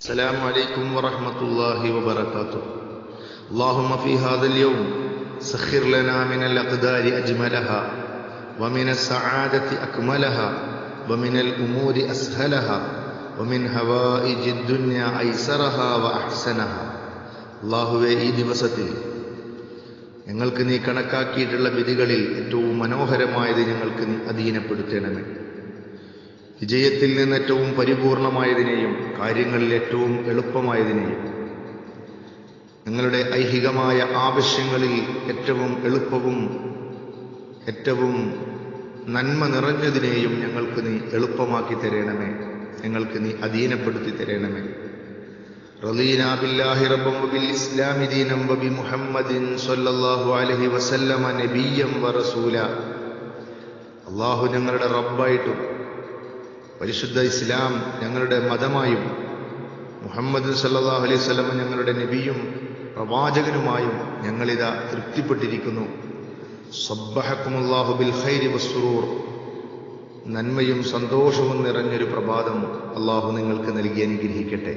السلام عليكم ورحمة الله وبركاته. اللهم في هذا اليوم سخر لنا من الأقدار أجملها ومن السعادة أكملها ومن الأمور أسهلها ومن هوائج الدنيا أيسرها وأحسنها. അല്ലാഹുവേ, ഈ ദിവസത്തിൽ ഞങ്ങൾക്ക് നീ കണക്കാക്കിയിട്ടുള്ള വിധികളിൽ ഏറ്റവും മനോഹരമായത് ഞങ്ങൾക്ക് നീ അധീനപ്പെടുത്തണമേ. വിജയത്തിൽ നിന്ന് ഏറ്റവും പരിപൂർണമായതിനെയും കാര്യങ്ങളിൽ ഏറ്റവും എളുപ്പമായതിനെയും ഞങ്ങളുടെ ഐഹികമായ ആവശ്യങ്ങളിൽ ഏറ്റവും എളുപ്പവും ഏറ്റവും നന്മ നിറഞ്ഞതിനെയും ഞങ്ങൾക്ക് നീ എളുപ്പമാക്കി തരണമേ, ഞങ്ങൾക്ക് നീ അധീനപ്പെടുത്തി തരണമേ. റളീനാ ബില്ലാഹി റബ്ബൻ വബിൽ ഇസ്ലാമി ദീനൻ വബി മുഹമ്മദിൻ സ്വല്ലല്ലാഹു അലൈഹി വസല്ലമ നബിയ്യൻ വറസൂല. അല്ലാഹു ഞങ്ങളുടെ റബ്ബായിട്ടും പരിശുദ്ധ ഇസ്ലാം ഞങ്ങളുടെ മതമായും മുഹമ്മദ് സല്ലല്ലാഹു അലൈഹി വസല്ലം ഞങ്ങളുടെ നബിയും പ്രവാചകനുമായും ഞങ്ങളിതാ തൃപ്തിപ്പെട്ടിരിക്കുന്നു. സബ്ബഹക്കുമുല്ലാഹു ബിൽ ഖൈരി വസ്സുറൂർ. നന്മയും സന്തോഷവും നിറഞ്ഞൊരു പ്രഭാതം അല്ലാഹു നിങ്ങൾക്ക് നൽകി അനുഗ്രഹിക്കട്ടെ.